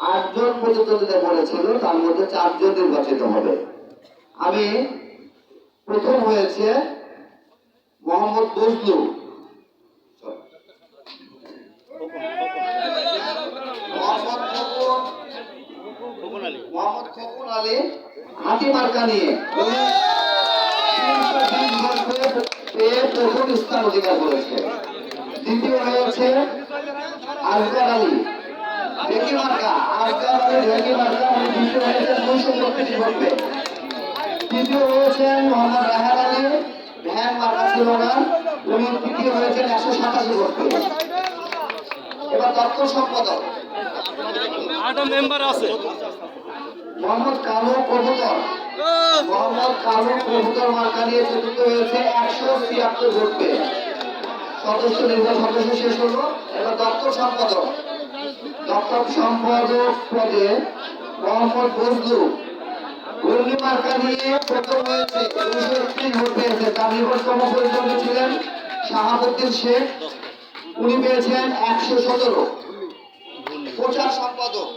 8 জন প্রতিদ্বন্দ্বিতা করেছিল, তার মধ্যে 4 জন নির্বাচিত হবে। আমি প্রথম হয়েছে মোহাম্মদ বজলু, মোহাম্মদ খোকন আলী হাতি মার্কা নিয়ে প্রথম স্থান অধিকার করেছে। দ্বিতীয় হয়েছে আজগার আলী ঢেকি মার্কা, আজগার আলী ঢেকি মার্কা, উনি দ্বিতীয় হয়েছেন 232 ভোট পেয়ে। তৃতীয় হয়েছেন মোহাম্মদ রাহার আলী, ভ্যান মার্কা ছিল না, উনি তৃতীয় হয়েছেন 187 ভোট পেয়ে। এবার দক্ষ সম্পাদক মেম্বার আছে মোহাম্মদ কালু কবুতর, মোহাম্মদ কালু কবুতর মার্কা নিয়ে চতুর্থ হয়েছে 176 ভোট পেয়ে। সদস্য নির্বাচন সদস্য শেষ হলো। এবার দপ্তর সম্পাদক, দপ্তর সম্পাদক পদে মোহাম্মদ বজলু ঘূর্ণি মার্কা নিয়ে প্রথম হয়েছে, 231 ভোট পেয়েছে। তার নিকটতম প্রতিদ্বন্দ্বী ছিলেন শাহাবুদ্দিন শেখ, উনি পেয়েছেন 117। প্রচার সম্পাদক,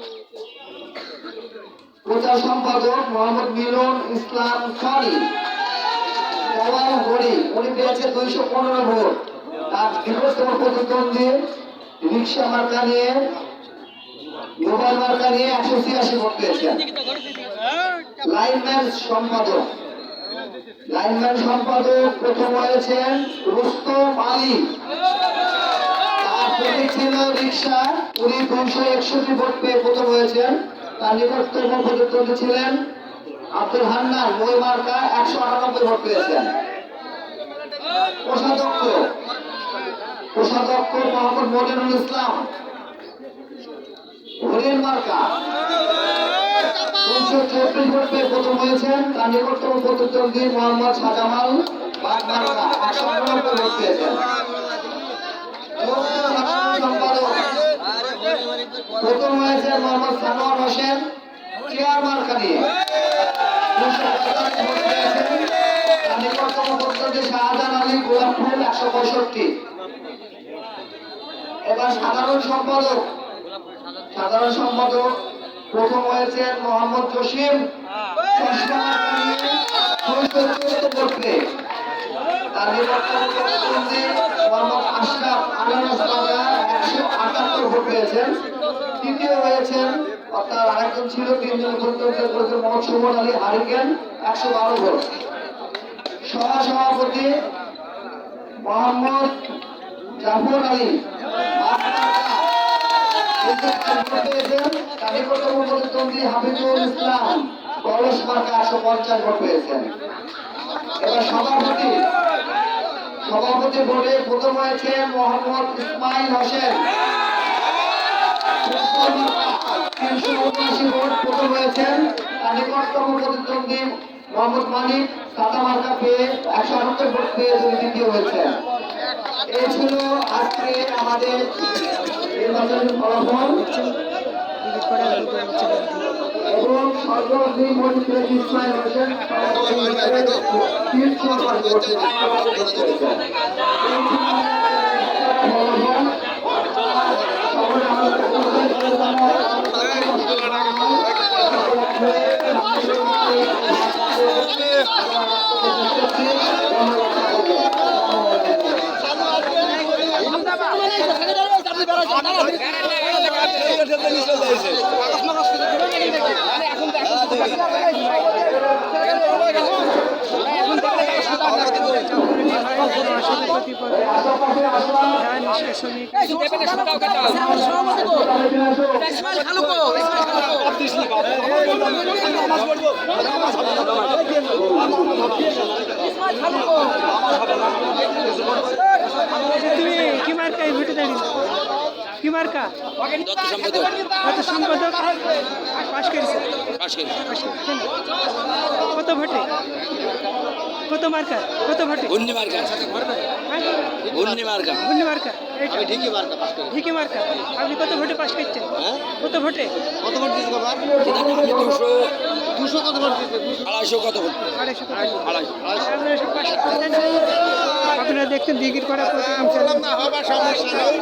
প্রচার সম্পাদক মোহাম্মদ মিলন ইসলাম খানি দেওয়াল গড়ি, উনি পেয়েছেন 215 ভোট। তার নিকটতম প্রতিদ্বন্দ্বী রিক্সা মার্কা নিয়ে মোবাইল মার্কা নিয়ে 186 ভোট পেয়েছেন। লাইনম্যান সম্পাদক, লাইনম্যান সম্পাদক প্রথম হয়েছেন রুস্তম আলী, তার প্রতীক ছিল রিক্সা, উনি 261 ভোট পেয়ে প্রথম হয়েছেন। তার নিকটতম প্রতিদ্বন্দ্বী ছিলেন আব্দুল হান্নান, মই মার্কা 198 ভোট পেয়েছেন। কোষাধ্যক্ষ, কোষাধ্যক্ষ মোহাম্মদ মনিরুল ইসলাম হরিণ মার্কা 234 ভোট পেয়ে প্রথম হয়েছেন। তার নিকটতম প্রতিদ্বন্দ্বী মোহাম্মদ শাহজামাল বাগ মার্কা 198 ভোট পেয়েছেন। সম্পাদক প্রথম হয়েছে মোহাম্মদ সানোয়ার হোসেন চেয়ার মার্কা নিয়ে 250 ভোট পেয়েছেন। তার নিকটতম প্রতিদ্বন্দ্বী শাহজাহান আলী গোলাপফুল 165। এবার সাধারণ সম্পাদক, সাধারণ সম্পাদক প্রথম হয়েছেন মোহাম্মদ জসিম চশমা মার্কা নিয়ে 274 ভোট পেয়ে। তার নিকটতম প্রতিদ্বন্দ্বী মোহাম্মদ আশরাফ আনারস মার্কা 178 ভোট পেয়েছেন। তৃতীয় হয়েছেন, অর্থাৎ আরেকজন ছিল, 3 জন প্রতিদ্বন্দ্বিতা করেছেন মোহাম্মদ সুমন আলী হারিকেন 112 ভোট। সহসভাপতি মোহাম্মদ জাফর আলী তার নিকটতম প্রতিদ্বন্দ্বী হাফিজুল ইসলাম কলস মার্কা 150 ভোট পেয়েছেন। এবার সভাপতি, সভাপতি বোর্ডে প্রথম হয়েছে মোহাম্মদ ইসমাইল হোসেন 379 ভোট প্রথম হয়েছেন। তার নিকটতম প্রতিদ্বন্দ্বী মোহাম্মদ মানিক সাদা মার্কা পেয়ে 178 ভোট পেয়ে তিনি দ্বিতীয় হয়েছেন। এই ছিল আজকে আমাদের নির্বাচনের ফলাফল এবং সর্বাধিক ভোট পেয়েছে ইসমাইল হোসেন। তুমি কি মার্কা ভোটে দাঁড়িয়ে কি মার্কা সম্পাদক পাশ করেছে কত ভোটে কত মার্কা কত ভোটে ঘূর্ণি মার্কা ঘূর্ণি মার্কা ঘূর্ণি মার্কা আমি ঠিকই মার্কা পাস করি ঠিকই মার্কা আপনি কত ভোটে পাশ করছেন কত ভোটে কত ভোট দিয়েছি বাবা আমি 200 কত ভোট দিয়েছি 250 কত ভোট 250 আপনারা দেখছেন দিঘির করা প্রোগ্রাম না হবার সমস্যা নেই